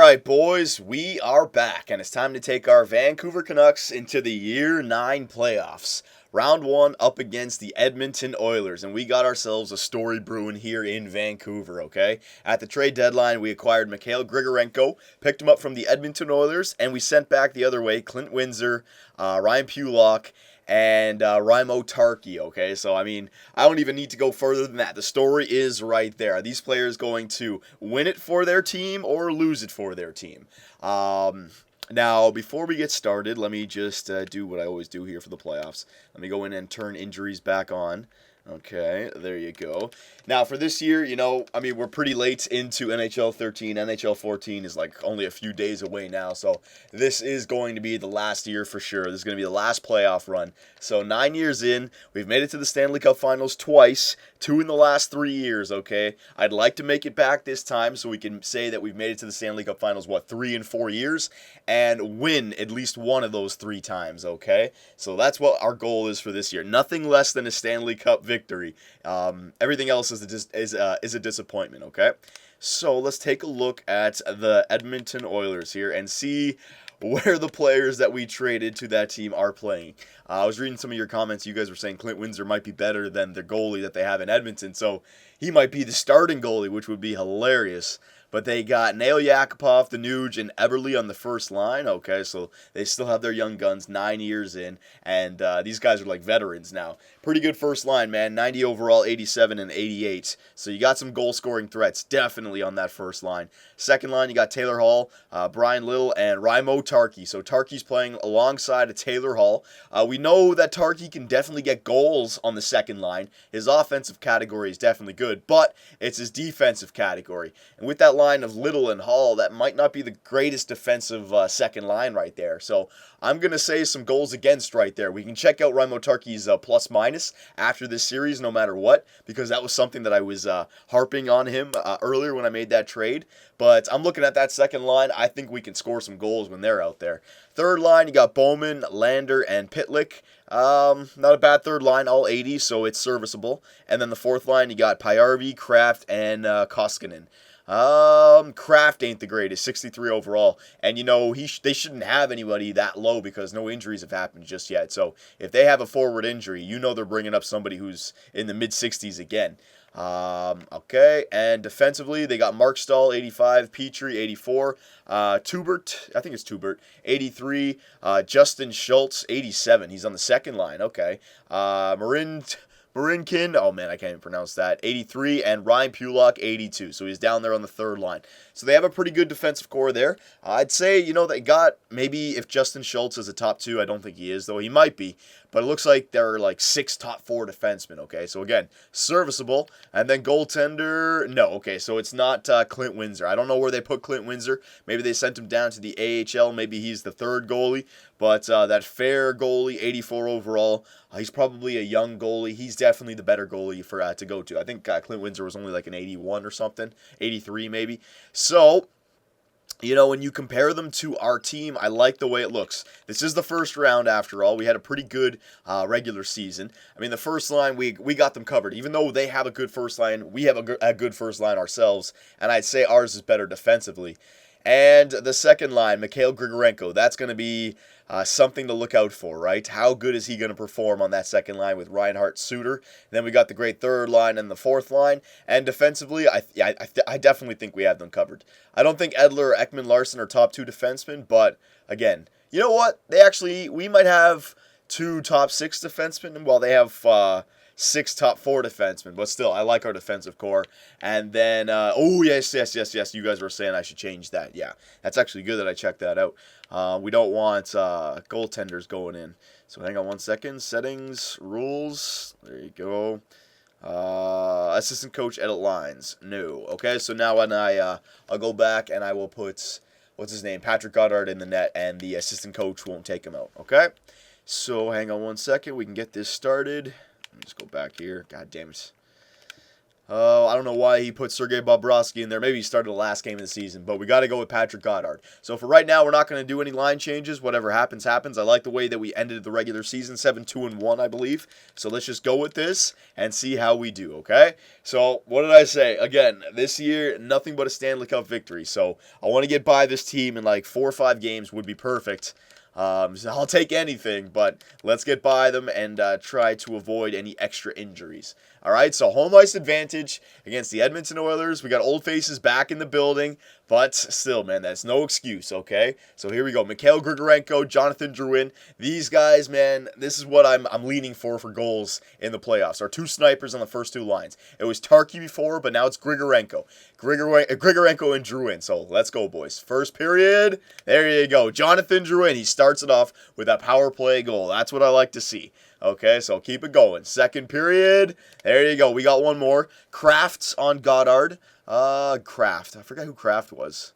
right, boys, we are back, and it's time to take our Vancouver Canucks into the Year 9 playoffs. Round 1 up against the Edmonton Oilers, and we got ourselves a story brewing here in Vancouver, okay? At the trade deadline, we acquired Mikhail Grigorenko, picked him up from the Edmonton Oilers, and we sent back the other way Clint Windsor, Ryan Pulock, and Raimo Tarkey, okay? So, I mean, I don't even need to go further than that. The story is right there. Are these players going to win it for their team or lose it for their team? Now, before we get started, let me just do what I always do here for the playoffs. Let me go in and turn injuries back on. Okay, there you go. Now, for this year, we're pretty late into NHL 13. NHL 14 is like only a few days away now, so this is going to be the last year for sure. This is going to be the last playoff run. So 9 years in, we've made it to the Stanley Cup Finals twice, 2 in the last 3 years, okay? I'd like to make it back this time so we can say that we've made it to the Stanley Cup Finals, 3 in 4 years, and win at least one of those 3 times, okay? So that's what our goal is for this year. Nothing less than a Stanley Cup victory. Everything else is a disappointment, okay? So let's take a look at the Edmonton Oilers here and see where the players that we traded to that team are playing. I was reading some of your comments. You guys were saying Clint Windsor might be better than the goalie that they have in Edmonton, so he might be the starting goalie, which would be hilarious. But they got Nail Yakupov, Danuge, and Eberle on the first line. Okay, so they still have their young guns, 9 years in, and these guys are like veterans now. Pretty good first line, man. 90 overall, 87 and 88. So you got some goal-scoring threats definitely on that first line. Second line, you got Taylor Hall, Brian Little, and Raimo Tarkey. So Tarkey's playing alongside of Taylor Hall. We know that Tarkey can definitely get goals on the second line. His offensive category is definitely good, but it's his defensive category. And with that line of Little and Hall, that might not be the greatest defensive second line right there. So I'm going to say some goals against right there. We can check out Raimo Tarkey's plus-minus after this series no matter what, because that was something that I was harping on him earlier when I made that trade. But I'm looking at that second line. I think we can score some goals when they're out there. Third line, you got Bowman, Lander, and Pitlick. Not a bad third line, all 80, so it's serviceable. And then the fourth line, you got Pajärvi, Kraft, and Koskinen. Kraft ain't the greatest, 63 overall, and they shouldn't have anybody that low because no injuries have happened just yet. So if they have a forward injury, they're bringing up somebody who's in the mid 60s again. Okay, and defensively they got Mark Stahl 85, Petrie 84, Tubert, I think it's Tubert 83, Justin Schultz 87. He's on the second line. Okay, Marinkin, oh man, I can't even pronounce that, 83, and Ryan Pulock, 82. So he's down there on the third line. So they have a pretty good defensive core there. I'd say, they got, maybe if Justin Schultz is a top 2, I don't think he is, though he might be. But it looks like there are like 6 top 4 defensemen, okay? So again, serviceable. And then goaltender, no, okay, so it's not Clint Windsor. I don't know where they put Clint Windsor. Maybe they sent him down to the AHL. Maybe he's the third goalie. But that fair goalie, 84 overall, he's probably a young goalie. He's definitely the better goalie for to go to. I think Clint Windsor was only like an 81 or something, 83 maybe. So, when you compare them to our team, I like the way it looks. This is the first round after all. We had a pretty good regular season. I mean, the first line, we got them covered. Even though they have a good first line, we have a good first line ourselves, and I'd say ours is better defensively. And the second line, Mikhail Grigorenko, that's going to be something to look out for, right? How good is he going to perform on that second line with Reinhart Suter? Then we got the great third line and the fourth line. And defensively, I definitely think we have them covered. I don't think Edler or Ekman Larson are top 2 defensemen, but again, you know what? We might have 2 top 6 defensemen while they have 6 top 4 defensemen, but still, I like our defensive core. And then, yes, you guys were saying I should change that. Yeah, that's actually good that I checked that out. We don't want goaltenders going in. So hang on one second. Settings, rules, there you go. Assistant coach edit lines, no. Okay, so now when I'll go back and I will put, what's his name, Patrick Goddard in the net, and the assistant coach won't take him out, okay? So hang on one second, we can get this started. Let's go back here. God damn it. I don't know why he put Sergei Bobrovsky in there. Maybe he started the last game of the season, but we got to go with Patrick Goddard. So for right now, we're not going to do any line changes. Whatever happens, happens. I like the way that we ended the regular season, 7-2-1, I believe. So let's just go with this and see how we do, okay? So what did I say? Again, this year, nothing but a Stanley Cup victory. So I want to get by this team in like 4 or 5 games would be perfect. So I'll take anything, but let's get by them and try to avoid any extra injuries. All right, so home ice advantage against the Edmonton Oilers. We got old faces back in the building, but still, man, that's no excuse, okay? So here we go. Mikhail Grigorenko, Jonathan Drouin. These guys, man, this is what I'm leaning for goals in the playoffs. Our 2 snipers on the first 2 lines. It was Tarky before, but now it's Grigorenko. Grigorenko and Drouin. So let's go, boys. First period. There you go. Jonathan Drouin. He starts it off with that power play goal. That's what I like to see. Okay, so keep it going. Second period. There you go. We got one more. Kraft's on Goddard. Kraft. I forgot who Kraft was.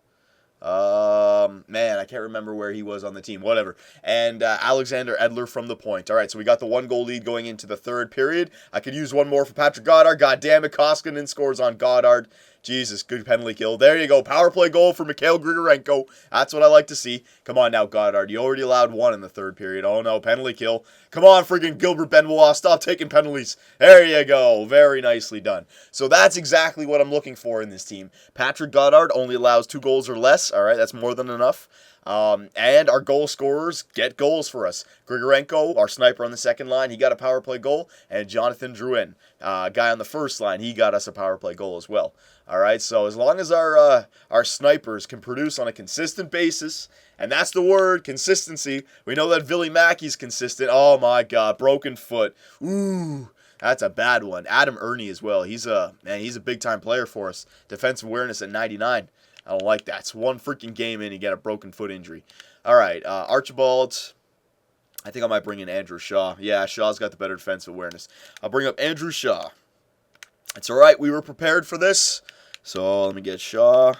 Man, I can't remember where he was on the team. Whatever. And Alexander Edler from the point. All right, so we got the 1-goal lead going into the third period. I could use one more for Patrick Goddard. God damn it, Koskinen scores on Goddard. Jesus, good penalty kill. There you go. Power play goal for Mikhail Grigorenko. That's what I like to see. Come on now, Goddard. You already allowed 1 in the third period. Oh, no. Penalty kill. Come on, freaking Gilbert Benoit. Stop taking penalties. There you go. Very nicely done. So that's exactly what I'm looking for in this team. Patrick Goddard only allows 2 goals or less. All right, that's more than enough. And our goal scorers get goals for us. Grigorenko, our sniper on the second line, he got a power play goal. And Jonathan Drouin, guy on the first line, he got us a power play goal as well. All right, so as long as our snipers can produce on a consistent basis, and that's the word, consistency. We know that Billy Mackey's consistent. Oh my God, broken foot. Ooh, that's a bad one. Adam Ernie as well. He's a big time player for us. Defensive awareness at 99. I don't like that. It's 1 freaking game in, you get a broken foot injury. All right, Archibald. I think I might bring in Andrew Shaw. Yeah, Shaw's got the better defensive awareness. I'll bring up Andrew Shaw. It's all right. We were prepared for this. So let me get Shaw.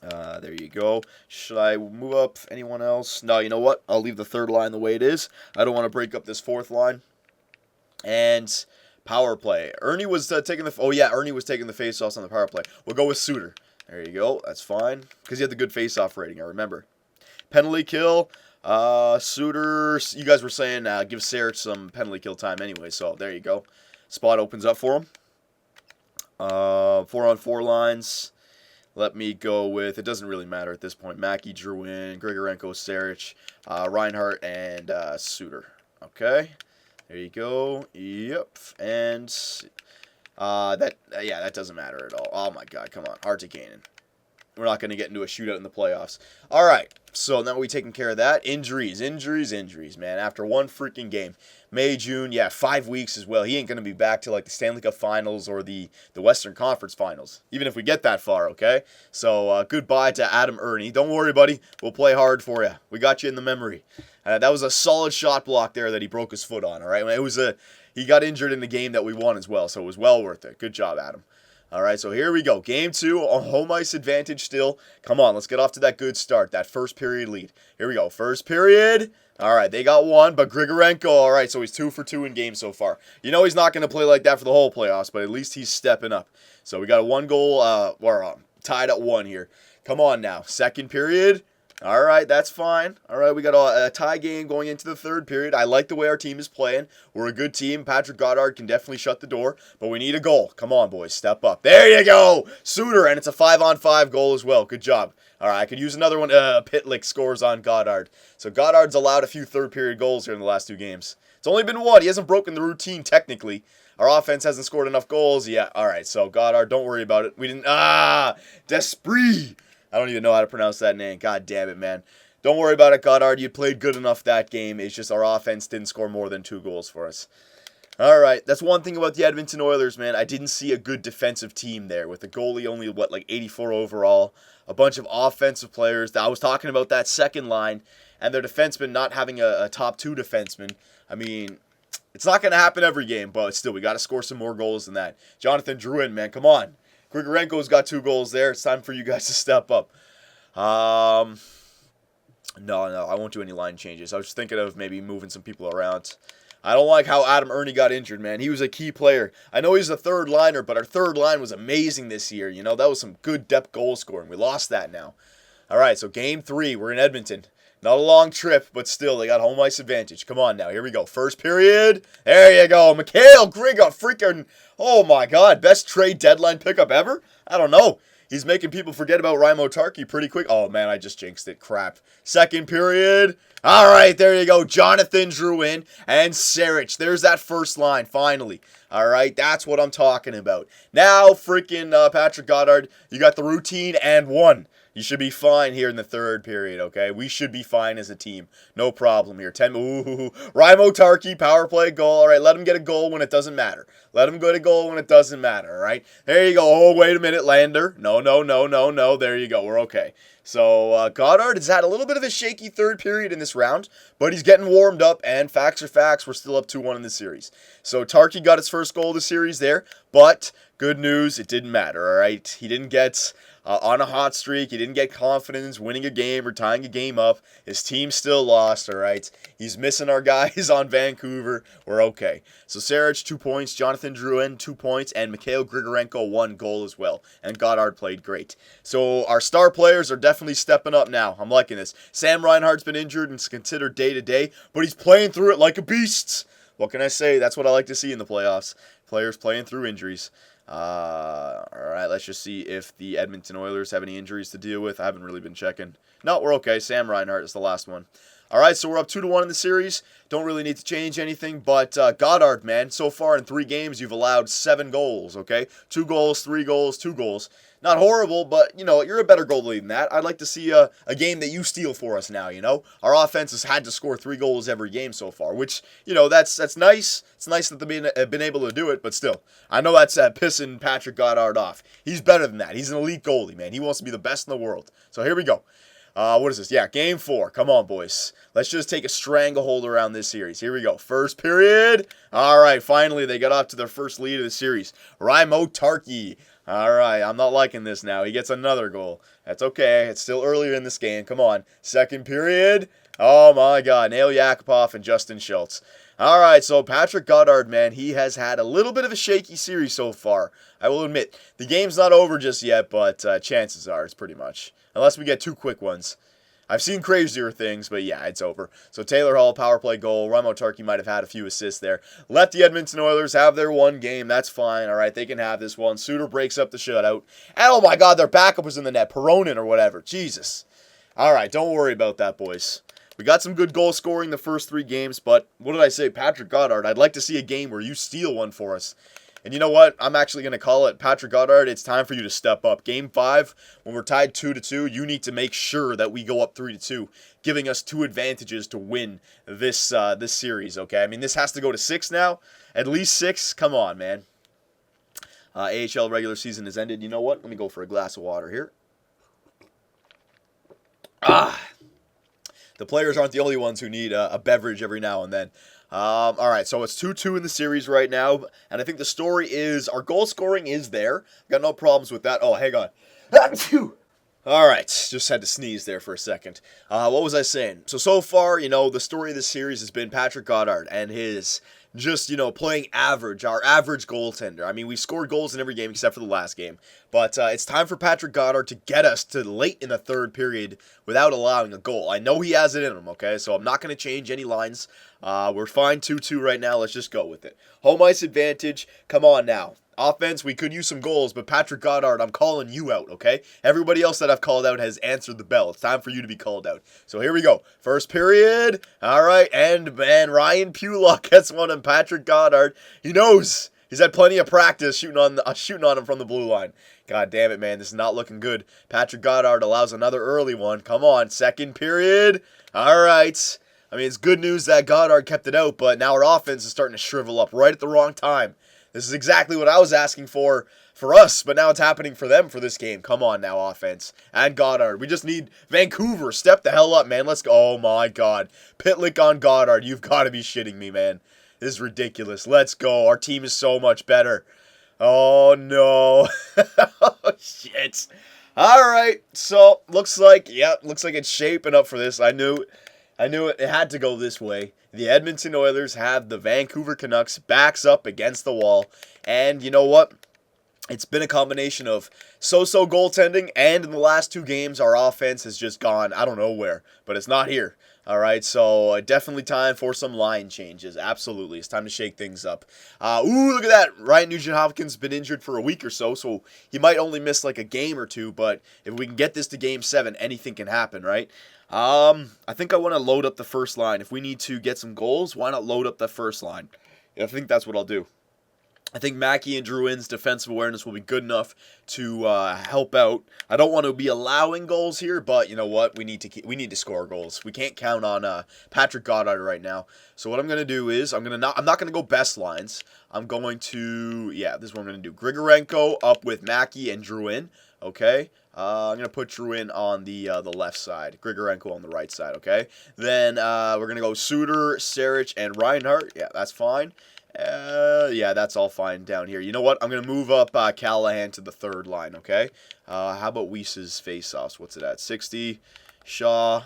There you go. Should I move up anyone else? No, you know what? I'll leave the third line the way it is. I don't want to break up this fourth line. And power play. Ernie was taking the... Oh, yeah, Ernie was taking the face-offs on the power play. We'll go with Suter. There you go. That's fine. Because he had the good face-off rating, I remember. Penalty kill. Suter, you guys were saying give Sarich some penalty kill time anyway, so there you go. Spot opens up for him. 4-on-4 lines. Let me go with, it doesn't really matter at this point, Mackey, Drouin, Grigorenko, Sarich, Reinhardt, and Suter. Okay, there you go. Yep, and that doesn't matter at all. Oh my God, come on, Artikainen. We're not going to get into a shootout in the playoffs. All right, so now we've taken care of that. Injuries, man. After 1 freaking game. May, June, 5 weeks as well. He ain't going to be back to like the Stanley Cup Finals or the Western Conference Finals, even if we get that far, okay? So goodbye to Adam Ernie. Don't worry, buddy. We'll play hard for you. We got you in the memory. That was a solid shot block there that he broke his foot on, all right? He got injured in the game that we won as well, so it was well worth it. Good job, Adam. All right, so here we go. Game 2, a home ice advantage still. Come on, let's get off to that good start, that first period lead. Here we go, first period. All right, they got 1, but Grigorenko, all right, so he's 2 for 2 in games so far. You know he's not going to play like that for the whole playoffs, but at least he's stepping up. So we got a 1-goal, tied at 1 here. Come on now, second period. All right, that's fine. All right, we got a tie game going into the third period. I like the way our team is playing. We're a good team. Patrick Goddard can definitely shut the door, but we need a goal. Come on, boys, step up. There you go, Suter, and it's a 5-on-5 goal as well. Good job. All right, I could use another one. Pitlick scores on Goddard. So Goddard's allowed a few third-period goals here in the last 2 games. It's only been 1. He hasn't broken the routine technically. Our offense hasn't scored enough goals. Yeah, all right, so Goddard, don't worry about it. We didn't... Despres. I don't even know how to pronounce that name. God damn it, man. Don't worry about it, Goddard. You played good enough that game. It's just our offense didn't score more than 2 goals for us. All right, that's one thing about the Edmonton Oilers, man. I didn't see a good defensive team there with the goalie only, 84 overall. A bunch of offensive players. I was talking about that second line and their defenseman not having a top 2 defenseman. I mean, it's not going to happen every game, but still, we got to score some more goals than that. Jonathan Drouin, man, come on. Grigorenko's got 2 goals there. It's time for you guys to step up. No, I won't do any line changes. I was just thinking of maybe moving some people around. I don't like how Adam Ernie got injured, man. He was a key player. I know he's a third liner, but our third line was amazing this year. You know, that was some good depth goal scoring. We lost that now. All right, so game 3, we're in Edmonton. Not a long trip, but still, they got home ice advantage. Come on now, here we go. First period. There you go. Mikhail Griga, freaking, oh my God, best trade deadline pickup ever? I don't know. He's making people forget about Raimo Tarkey pretty quick. Oh, man, I just jinxed it. Crap. Second period. All right, there you go. Jonathan Drouin and Sarich. There's that first line, finally. All right, that's what I'm talking about. Now, freaking Patrick Goddard, you got the routine and one. You should be fine here in the third period, okay? We should be fine as a team. No problem here. Raimo Tarkey, power play goal. All right, let him get a goal when it doesn't matter. Let him get a goal when it doesn't matter, all right? There you go. Oh, wait a minute, Lander. No. There you go. We're okay. So, Goddard has had a little bit of a shaky third period in this round, but he's getting warmed up, and facts are facts. We're still up 2-1 in the series. So, Tarkey got his first goal of the series there, but good news, it didn't matter, all right? He didn't get on a hot streak. He didn't get confidence winning a game or tying a game up. His team still lost, all right? He's missing our guys on Vancouver. We're okay. So Sarich, 2 points. Jonathan Drouin, 2 points. And Mikhail Grigorenko, 1 goal as well. And Goddard played great. So our star players are definitely stepping up now. I'm liking this. Sam Reinhart's been injured and is considered day-to-day, but he's playing through it like a beast. What can I say? That's what I like to see in the playoffs. Players playing through injuries. All right, let's just see if the Edmonton Oilers have any injuries to deal with. I haven't really been checking. No, we're okay. Sam Reinhart is the last one. All right, so we're up 2-1 in the series. Don't really need to change anything, but Goddard, man, so far in 3 games, you've allowed 7 goals, okay? 2 goals, 3 goals, 2 goals. Not horrible, but, you know, you're a better goalie than that. I'd like to see a game that you steal for us now, you know? Our offense has had to score 3 goals every game so far, which, you know, that's nice. It's nice that they've been able to do it, but still, I know that's pissing Patrick Goddard off. He's better than that. He's an elite goalie, man. He wants to be the best in the world. So here we go. What is this? Yeah, game 4. Come on, boys. Let's just take a stranglehold around this series. Here we go. First period. All right, finally, they got off to their first lead of the series. Raimo Tarkey. All right, I'm not liking this now. He gets another goal. That's okay. It's still earlier in this game. Come on. Second period. Oh, my God. Nail Yakupov and Justin Schultz. All right, so Patrick Goddard, man, he has had a little bit of a shaky series so far. I will admit, the game's not over just yet, but chances are it's pretty much. Unless we get 2 quick ones. I've seen crazier things, but yeah, it's over. So Taylor Hall, power play goal. Raimo Tarkey might have had a few assists there. Let the Edmonton Oilers have their one game. That's fine. All right, they can have this one. Suter breaks up the shutout. And oh my God, their backup was in the net. Peronin or whatever. Jesus. All right, don't worry about that, boys. We got some good goal scoring the first 3 games, but what did I say? Patrick Goddard, I'd like to see a game where you steal one for us. And you know what? I'm actually going to call it. Patrick Goddard, it's time for you to step up. Game 5, when we're tied 2-2, you need to make sure that we go up 3-2, giving us 2 advantages to win this series, okay? I mean, this has to go to 6 now. At least 6. Come on, man. AHL regular season has ended. You know what? Let me go for a glass of water here. The players aren't the only ones who need a beverage every now and then. All right, so it's 2-2 in the series right now, and I think the story is our goal scoring is there. Got no problems with that. Oh, hang on. All right, just had to sneeze there for a second. What was I saying? So far, you know, the story of this series has been Patrick Goddard and his just, you know, playing average, our average goaltender. I mean, we scored goals in every game except for the last game. But it's time for Patrick Goddard to get us to late in the third period without allowing a goal. I know he has it in him, okay? So I'm not going to change any lines. We're fine 2-2 right now. Let's just go with it. Home ice advantage. Come on now. Offense, we could use some goals, but Patrick Goddard, I'm calling you out, okay? Everybody else that I've called out has answered the bell. It's time for you to be called out. So here we go. First period. All right, and man, Ryan Pulock gets one on Patrick Goddard. He knows. He's had plenty of practice shooting on him from the blue line. God damn it, man. This is not looking good. Patrick Goddard allows another early one. Come on, second period. All right. I mean, it's good news that Goddard kept it out, but now our offense is starting to shrivel up right at the wrong time. This is exactly what I was asking for us, but now it's happening for them for this game. Come on now, offense. And Goddard. We just need Vancouver. Step the hell up, man. Let's go. Oh, my God. Pitlick on Goddard. You've got to be shitting me, man. This is ridiculous. Let's go. Our team is so much better. Oh, no. Oh, shit. All right. So, looks like it's shaping up for this. I knew it. It had to go this way. the Edmonton Oilers have the Vancouver Canucks backs up against the wall. And you know what? It's been a combination of so-so goaltending, and in the last 2 games, our offense has just gone, I don't know where, but it's not here. All right, so definitely time for some line changes. Absolutely, it's time to shake things up. Look at that. Ryan Nugent-Hopkins has been injured for a week or so he might only miss like a game or 2, but if we can get this to Game 7, anything can happen, right? I think I want to load up the first line. If we need to get some goals, why not load up the first line? I think that's what I'll do. I think Mackey and Drouin's defensive awareness will be good enough to help out. I don't want to be allowing goals here, but you know what? We need to score goals. We can't count on Patrick Goddard right now. So what I'm gonna do is I'm not gonna go best lines. I'm going to this is what I'm gonna do. Grigorenko up with Mackey and Drouin. Okay. I'm going to put Drouin on the left side. Grigorenko on the right side, okay? Then we're going to go Suter, Sarich, and Reinhart. Yeah, that's fine. Yeah, that's all fine down here. You know what? I'm going to move up Callahan to the third line, okay? How about Weiss's face-offs? What's it at? 60. Shaw.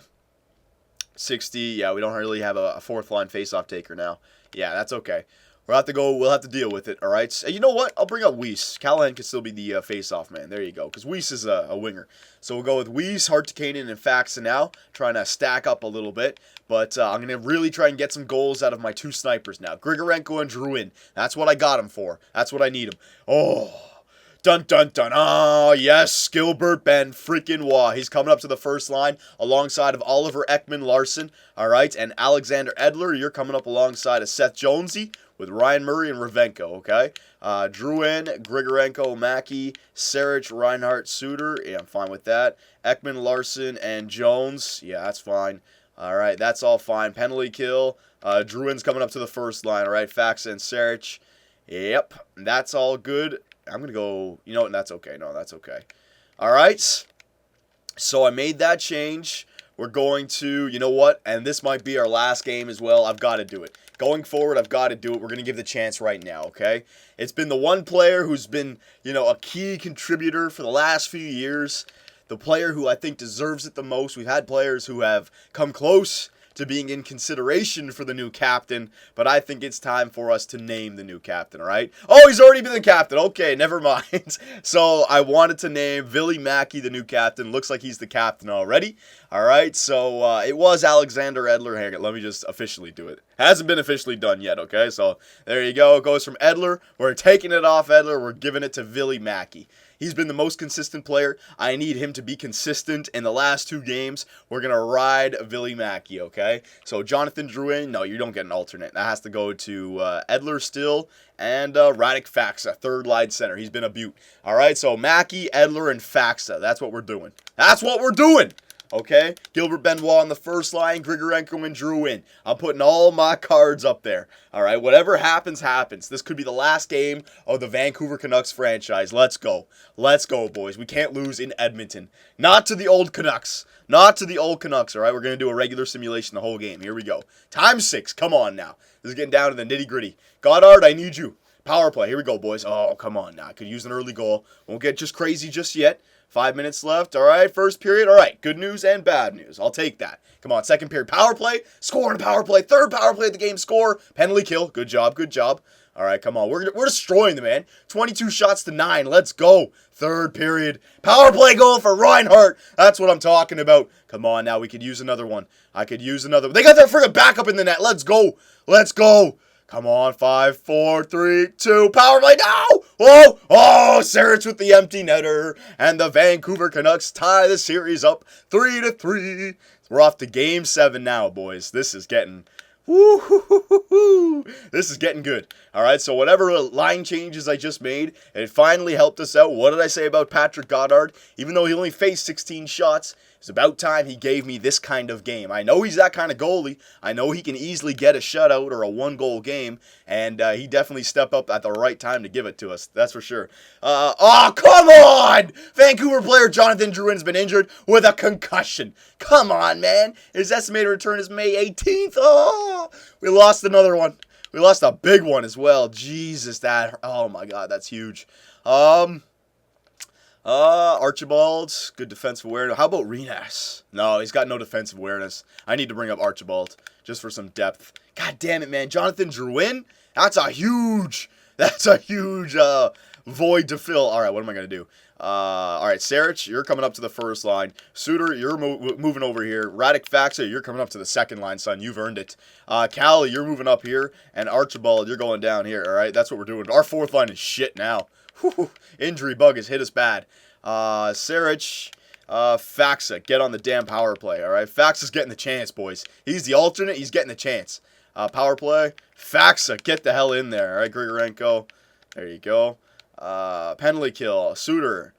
60. Yeah, we don't really have a fourth line face-off taker now. Yeah, that's okay. We'll have to deal with it, all right? So, you know what? I'll bring up Weiss. Callahan can still be the face-off man. There you go, because Weiss is a winger. So we'll go with Weiss, Hartikainen, and Faxa now, trying to stack up a little bit. But I'm going to really try and get some goals out of my 2 snipers now. Grigorenko and Drouin. That's what I got him for. That's what I need him. Oh, dun, dun, dun. Oh, yes, Gilbert Ben freaking Waugh. He's coming up to the first line alongside of Oliver Ekman-Larsson, all right? And Alexander Edler, you're coming up alongside of Seth Jonesy with Ryan Murray and Ravenko, okay? Drouin, Grigorenko, Mackey, Sarich, Reinhart, Suter. Yeah, I'm fine with that. Ekman-Larsson and Jones. Yeah, that's fine. All right, that's all fine. Penalty kill. Drouin's coming up to the first line, all right? Faxa and Sarich. Yep, that's all good. I'm going to go, you know what, that's okay. No, that's okay. All right, so I made that change. We're going to, you know what, and this might be our last game as well. I've got to do it. Going forward, I've got to do it. We're going to give the chance right now, okay? It's been the one player who's been, a key contributor for the last few years. The player who I think deserves it the most. We've had players who have come close to being in consideration for the new captain, but I think it's time for us to name the new captain, all right? Oh, he's already been the captain. Okay, never mind. So I wanted to name Ville Mackey the new captain. Looks like he's the captain already. All right, so it was Alexander Edler. Hang on, let me just officially do it. Hasn't been officially done yet, okay? So there you go. It goes from Edler. We're taking it off Edler. We're giving it to Ville Mackey. He's been the most consistent player. I need him to be consistent in the last 2 games. We're going to ride Ville Mackey, okay? So Jonathan Drouin, no, you don't get an alternate. That has to go to Edler still and Radek Faxa, third line center. He's been a beaut. All right, so Mackey, Edler, and Faxa. That's what we're doing. That's what we're doing! Okay, Gilbert Benoit on the first line, Grigorenko and Drouin. I'm putting all my cards up there. All right, whatever happens, happens. This could be the last game of the Vancouver Canucks franchise. Let's go. Let's go, boys. We can't lose in Edmonton. Not to the old Canucks. Not to the old Canucks, all right? We're going to do a regular simulation the whole game. Here we go. Times 6. Come on now. This is getting down to the nitty-gritty. Goddard, I need you. Power play. Here we go, boys. Oh, come on now. I could use an early goal. Won't get just crazy just yet. 5 minutes left. All right, first period. All right, good news and bad news. I'll take that. Come on, second period. Power play. Score on a power play. Third power play of the game. Score. Penalty kill. Good job. Good job. All right, come on. We're destroying them, man. 22 shots to 9. Let's go. Third period. Power play goal for Reinhart. That's what I'm talking about. Come on now. We could use another one. I could use another one. They got their friggin' backup in the net. Let's go. Let's go. Come on, 5, 4, 3, 2, power play, no! Oh, Sarich with the empty netter, and the Vancouver Canucks tie the series up 3-3. We're off to Game 7 now, boys. This is getting, this is getting good. All right, so whatever line changes I just made, it finally helped us out. What did I say about Patrick Goddard? Even though he only faced 16 shots, it's about time he gave me this kind of game. I know he's that kind of goalie. I know he can easily get a shutout or a 1-goal game, and he definitely stepped up at the right time to give it to us. That's for sure. Oh, come on! Vancouver player Jonathan Drouin has been injured with a concussion. Come on, man. His estimated return is May 18th. Oh, we lost another one. We lost a big one as well. Jesus, oh my God, that's huge. Archibald, good defensive awareness. How about Renas? No, he's got no defensive awareness. I need to bring up Archibald just for some depth. God damn it, man. Jonathan Drouin? That's a huge void to fill. All right, what am I going to do? All right, Sarich, you're coming up to the first line. Suter, you're moving over here. Radek Faxa, you're coming up to the second line, son. You've earned it. Callie, you're moving up here. And Archibald, you're going down here, all right? That's what we're doing. Our fourth line is shit now. Whew, injury bug has hit us bad. Sarich, Faxa, get on the damn power play, all right? Faxa's getting the chance, boys. He's the alternate. He's getting the chance. Power play. Faxa, get the hell in there, all right? Grigorenko, there you go. Penalty kill. Suter.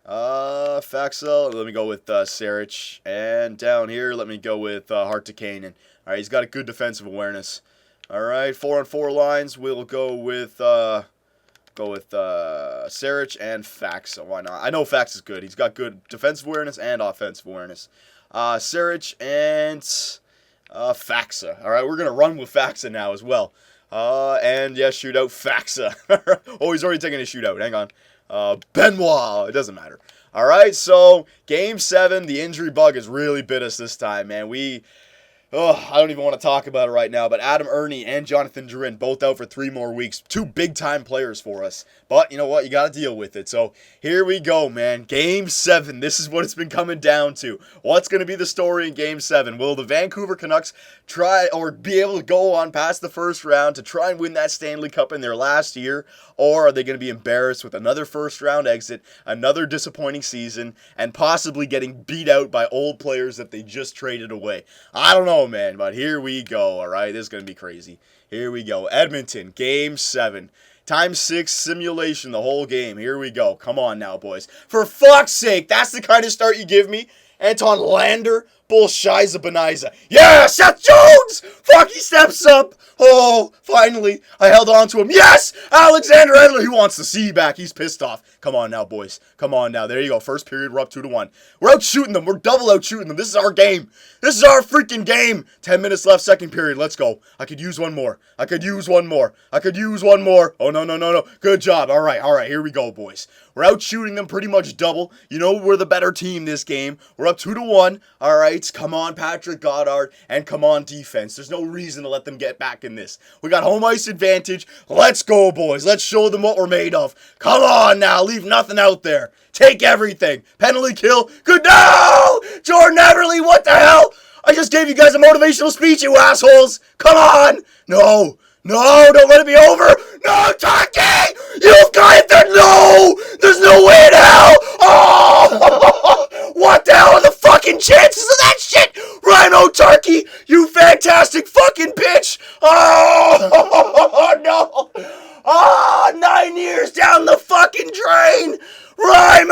Faxa. Let me go with Sarich. And down here, let me go with Hartikainen. All right, he's got a good defensive awareness. All right, 4-on-4 lines. We'll go with Sarich and Faxa. Why not? I know Faxa is good. He's got good defensive awareness and offensive awareness. Sarich and Faxa. All right, we're gonna run with Faxa now as well. And yes, shootout, Faxa. Oh, he's already taking a shootout. Hang on. Benoit. It doesn't matter. All right, so Game 7, the injury bug has really bit us this time, man. I don't even want to talk about it right now, but Adam Ernie and Jonathan Drouin both out for 3 more weeks. 2 big-time players for us. But you know what? You got to deal with it. So here we go, man. Game 7. This is what it's been coming down to. What's going to be the story in Game 7? Will the Vancouver Canucks try or be able to go on past the first round to try and win that Stanley Cup in their last year? Or are they going to be embarrassed with another first-round exit, another disappointing season, and possibly getting beat out by old players that they just traded away? I don't know, man, but here we go, all right? This is going to be crazy. Here we go. Edmonton, Game 7. Times 6 simulation the whole game. Here we go. Come on now, boys. For fuck's sake, that's the kind of start you give me? Anton Lander, Bullshiza Beniza. Yeah, Seth Jones! Fuck, he steps up. Oh, finally, I held on to him. Yes! Alexander Edler, he wants the C back. He's pissed off. Come on now, boys. Come on now. There you go. First period, we're up 2-1. We're out shooting them. We're double out shooting them. This is our game. This is our freaking game. 10 minutes left, second period. Let's go. I could use one more. I could use one more. I could use one more. Oh, no. Good job. All right. Here we go, boys. We're out shooting them pretty much double. You know we're the better team this game. We're up 2-1. All right. Come on, Patrick Goddard. And come on, defense. There's no reason to let them get back in this. We got home ice advantage. Let's go, boys. Let's show them what we're made of. Come on now. Leave nothing out there. Take everything. Penalty kill. Good. No! Jordan Everly, what the hell? I just gave you guys a motivational speech, you assholes. Come on. No, don't let it be over. No, Turkey! You've got it. No! There's no way in hell. Oh! What the hell are the fucking chances of that shit? Rhino Turkey, you fantastic fucking bitch. Oh, no. Oh, 9 years down the fucking drain. Rhymo!